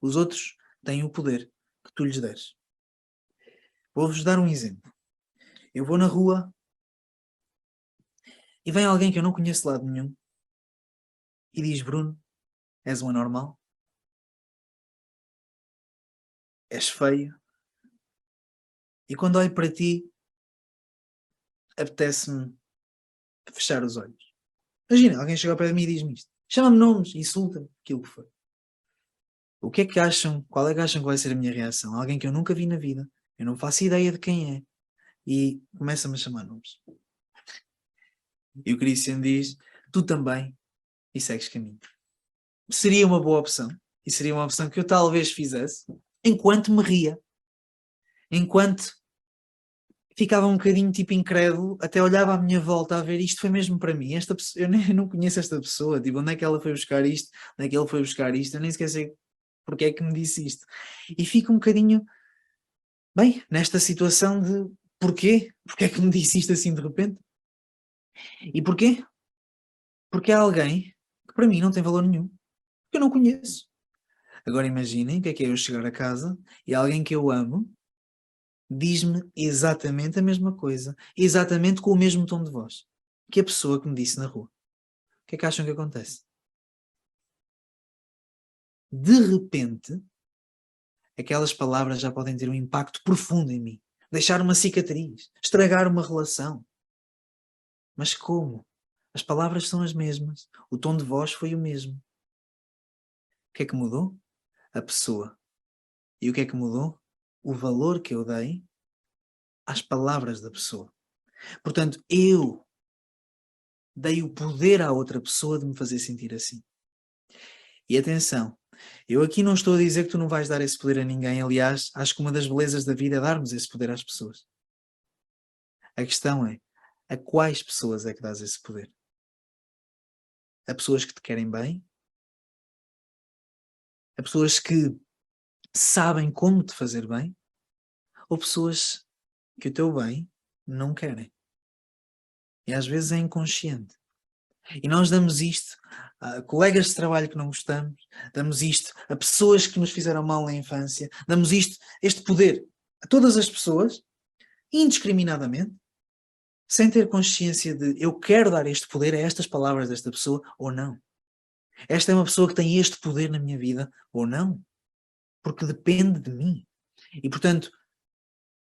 Os outros têm o poder que tu lhes deres. Vou-vos dar um exemplo. Eu vou na rua e vem alguém que eu não conheço de lado nenhum e diz: Bruno, és um anormal, és feio, e quando olho para ti apetece-me fechar os olhos. Imagina, alguém chega ao pé de mim e diz-me isto. Chama-me nomes, insulta-me, aquilo que foi. O que é que acham? Qual é que acham que vai ser a minha reação? Alguém que eu nunca vi na vida, eu não faço ideia de quem é, e começa-me a chamar nomes. E o Christian diz: tu também, e segues caminho. Seria uma boa opção, e seria uma opção que eu talvez fizesse, enquanto me ria. Enquanto ficava um bocadinho tipo incrédulo, até olhava à minha volta a ver isto foi mesmo para mim. Esta pessoa, eu nem não conheço esta pessoa, tipo, onde é que ela foi buscar isto? Onde é que ele foi buscar isto? Eu nem sequer sei porque é que me disse isto. E fico um bocadinho, bem, nesta situação de porquê? Porquê é que me disse isto assim de repente? E porquê? Porque há alguém que para mim não tem valor nenhum, que eu não conheço. Agora imaginem o que é eu chegar a casa e alguém que eu amo diz-me exatamente a mesma coisa, exatamente com o mesmo tom de voz que a pessoa que me disse na rua. O que é que acham que acontece? De repente, aquelas palavras já podem ter um impacto profundo em mim, deixar uma cicatriz, estragar uma relação. Mas como? As palavras são as mesmas, o tom de voz foi o mesmo. O que é que mudou? A pessoa. E o que é que mudou? O valor que eu dei às palavras da pessoa. Portanto, eu dei o poder à outra pessoa de me fazer sentir assim. E atenção, eu aqui não estou a dizer que tu não vais dar esse poder a ninguém. Aliás, acho que uma das belezas da vida é darmos esse poder às pessoas. A questão é, a quais pessoas é que dás esse poder? A pessoas que te querem bem? A pessoas que sabem como te fazer bem? Ou pessoas que o teu bem não querem? E às vezes é inconsciente. E nós damos isto a colegas de trabalho que não gostamos, damos isto a pessoas que nos fizeram mal na infância, damos isto, este poder a todas as pessoas, indiscriminadamente, sem ter consciência de eu quero dar este poder a estas palavras desta pessoa ou não. Esta é uma pessoa que tem este poder na minha vida ou não. Porque depende de mim. E portanto,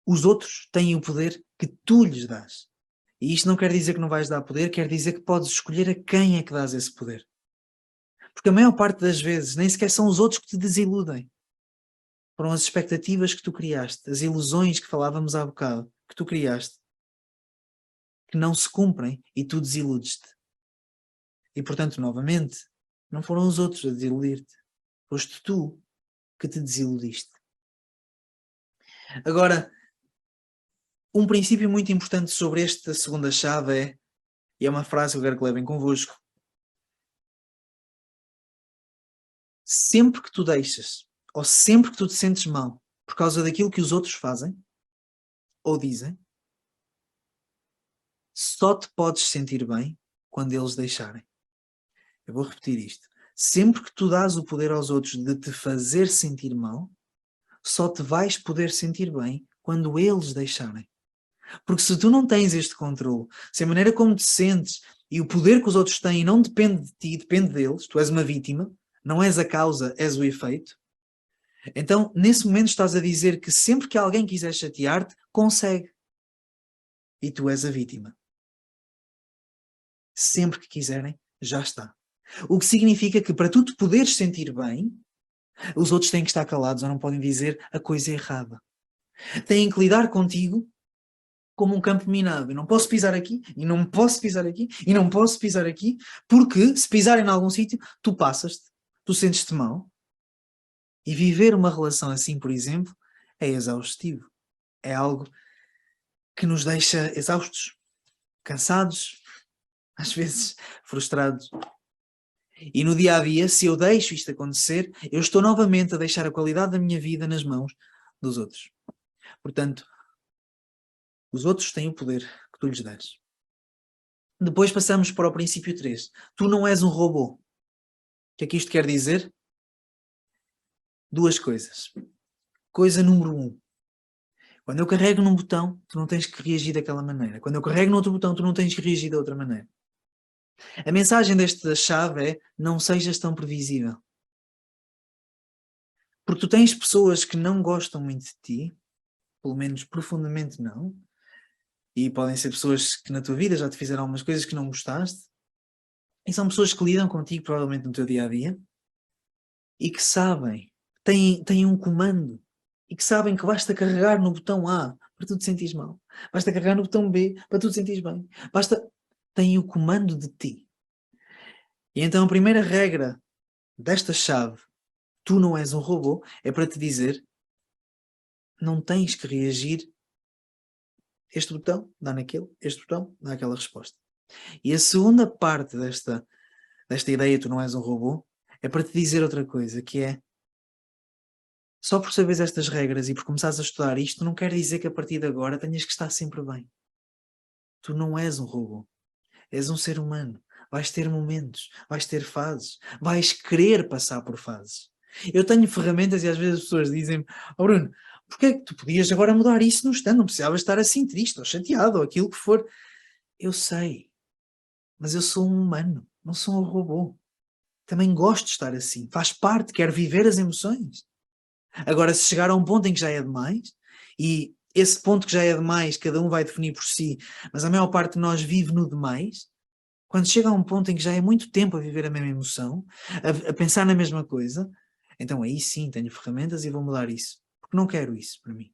os outros têm o poder que tu lhes dás. E isto não quer dizer que não vais dar poder, quer dizer que podes escolher a quem é que dás esse poder. Porque a maior parte das vezes nem sequer são os outros que te desiludem. Foram as expectativas que tu criaste, as ilusões que falávamos há bocado, que tu criaste, que não se cumprem e tu desiludes-te. E portanto, novamente, não foram os outros a desiludir-te. Foste tu que te desiludiste. Agora, um princípio muito importante sobre esta segunda chave é, e é uma frase que eu quero que levem convosco, sempre que tu deixas, ou sempre que tu te sentes mal por causa daquilo que os outros fazem ou dizem, só te podes sentir bem quando eles deixarem. Eu vou repetir isto. Sempre que tu dás o poder aos outros de te fazer sentir mal, só te vais poder sentir bem quando eles deixarem. Porque se tu não tens este controle, se a maneira como te sentes e o poder que os outros têm não depende de ti, depende deles, tu és uma vítima, não és a causa, és o efeito, então nesse momento estás a dizer que sempre que alguém quiser chatear-te, consegue. E tu és a vítima. Sempre que quiserem, já está. O que significa que para tu te poderes sentir bem, os outros têm que estar calados ou não podem dizer a coisa errada. Têm que lidar contigo como um campo minado. Eu não posso pisar aqui, e não posso pisar aqui, e não posso pisar aqui, porque se pisarem em algum sítio, tu passas-te, tu sentes-te mal. E viver uma relação assim, por exemplo, é exaustivo. É algo que nos deixa exaustos, cansados, às vezes frustrados. E no dia a dia, se eu deixo isto acontecer, eu estou novamente a deixar a qualidade da minha vida nas mãos dos outros. Portanto, os outros têm o poder que tu lhes deres. Depois passamos para o princípio 3. Tu não és um robô. O que é que isto quer dizer? Duas coisas. Coisa número 1. Quando eu carrego num botão, tu não tens que reagir daquela maneira. Quando eu carrego no outro botão, tu não tens que reagir da outra maneira. A mensagem desta chave é: não sejas tão previsível. Porque tu tens pessoas que não gostam muito de ti, pelo menos profundamente não, e podem ser pessoas que na tua vida já te fizeram algumas coisas que não gostaste, e são pessoas que lidam contigo provavelmente no teu dia-a-dia, e que sabem, têm um comando, e que sabem que basta carregar no botão A para tu te sentires mal, basta carregar no botão B para tu te sentires bem, têm o comando de ti. E então a primeira regra desta chave, tu não és um robô, é para te dizer: não tens que reagir, este botão dá naquele, este botão dá aquela resposta. E a segunda parte desta ideia, tu não és um robô, é para te dizer outra coisa, que é: só por saberes estas regras e por começares a estudar isto, não quer dizer que a partir de agora tenhas que estar sempre bem. Tu não és um robô. És um ser humano. Vais ter momentos, vais ter fases, vais querer passar por fases. Eu tenho ferramentas e às vezes as pessoas dizem-me: oh Bruno, porque é que tu podias agora mudar isso no instante? Não precisavas estar assim triste ou chateado ou aquilo que for. Eu sei, mas eu sou um humano, não sou um robô. Também gosto de estar assim, faz parte, quero viver as emoções. Agora, se chegar a um ponto em que já é demais, e esse ponto que já é demais, cada um vai definir por si, mas a maior parte de nós vive no demais, quando chega a um ponto em que já é muito tempo a viver a mesma emoção, a pensar na mesma coisa, então aí sim tenho ferramentas e vou mudar isso. Porque não quero isso para mim.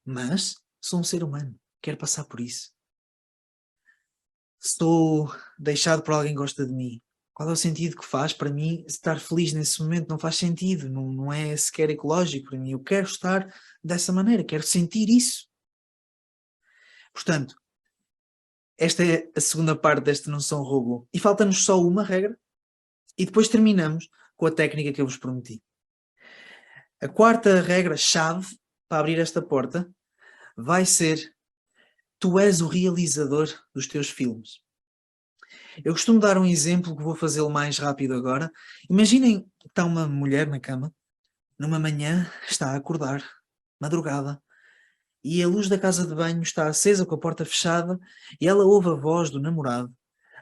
Mas sou um ser humano, quero passar por isso. Estou deixado por alguém que gosta de mim. Qual é o sentido que faz para mim estar feliz nesse momento? Não faz sentido, não é sequer ecológico para mim. Eu quero estar dessa maneira, quero sentir isso. Portanto, esta é a segunda parte desta não sou um robô. E falta-nos só uma regra e depois terminamos com a técnica que eu vos prometi. A quarta regra-chave para abrir esta porta vai ser: tu és o realizador dos teus filmes. Eu costumo dar um exemplo que vou fazê-lo mais rápido agora. Imaginem que está uma mulher na cama, numa manhã, está a acordar, madrugada, e a luz da casa de banho está acesa com a porta fechada e ela ouve a voz do namorado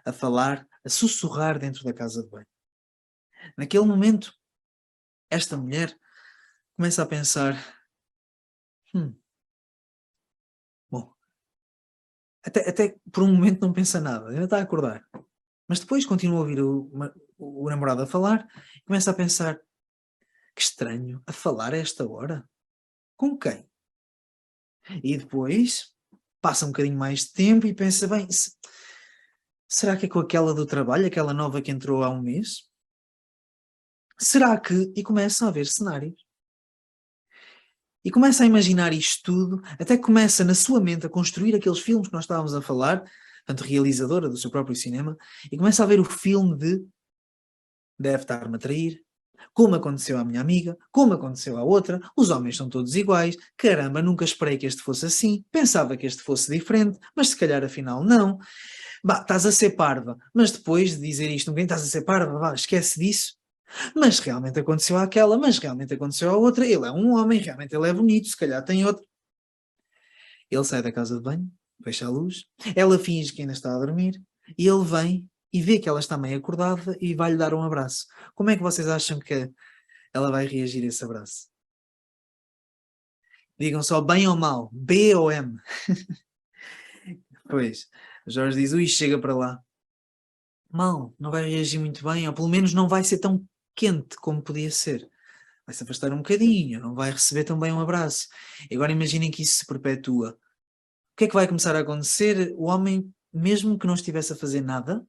a falar, a sussurrar dentro da casa de banho. Naquele momento, esta mulher começa a pensar: bom, até por um momento não pensa nada, ainda está a acordar. Mas depois continua a ouvir o namorado a falar e começa a pensar: que estranho, a falar a esta hora? Com quem? E depois passa um bocadinho mais de tempo e pensa: bem, será que é com aquela do trabalho, aquela nova que entrou há um mês? Será que... E começa a ver cenários. E começa a imaginar isto tudo, até que começa na sua mente a construir aqueles filmes que nós estávamos a falar, portanto realizadora do seu próprio cinema, e começa a ver o filme de: deve estar-me a trair, Como aconteceu à minha amiga, como aconteceu à outra, os homens são todos iguais, caramba, nunca esperei que este fosse assim, pensava que este fosse diferente, mas se calhar afinal não. Bah, estás a ser parva, mas depois de dizer isto, ninguém estás a ser parva, vá, esquece disso. Mas realmente aconteceu àquela, mas realmente aconteceu à outra, ele é um homem, realmente ele é bonito, se calhar tem outro. Ele sai da casa de banho, fecha a luz, ela finge que ainda está a dormir, e ele vem e vê que ela está meio acordada e vai-lhe dar um abraço. Como é que vocês acham que ela vai reagir a esse abraço? Digam só bem ou mal, B ou M. Pois, Jorge diz, ui, chega para lá. Mal, não vai reagir muito bem, ou pelo menos não vai ser tão quente como podia ser. Vai se afastar um bocadinho, não vai receber tão bem um abraço. E agora imaginem que isso se perpetua. O que é que vai começar a acontecer? O homem, mesmo que não estivesse a fazer nada,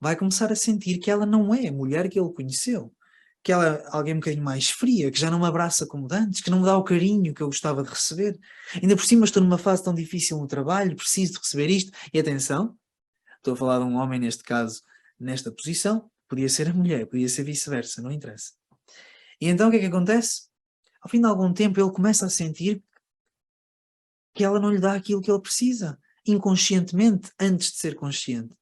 vai começar a sentir que ela não é a mulher que ele conheceu. Que ela é alguém um bocadinho mais fria, que já não me abraça como de antes, que não me dá o carinho que eu gostava de receber. Ainda por cima estou numa fase tão difícil no trabalho, preciso de receber isto. E atenção, estou a falar de um homem neste caso, nesta posição, podia ser a mulher, podia ser vice-versa, não interessa. E então o que é que acontece? Ao fim de algum tempo ele começa a sentir que ela não lhe dá aquilo que ele precisa, inconscientemente, antes de ser consciente.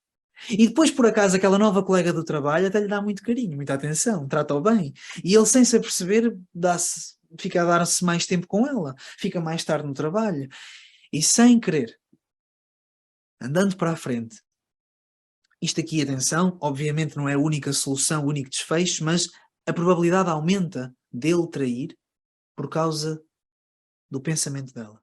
E depois, por acaso, aquela nova colega do trabalho até lhe dá muito carinho, muita atenção, trata-o bem. E ele, sem se aperceber, fica a dar-se mais tempo com ela, fica mais tarde no trabalho. E sem querer, andando para a frente, isto aqui, atenção, obviamente não é a única solução, o único desfecho, mas a probabilidade aumenta dele trair por causa do pensamento dela.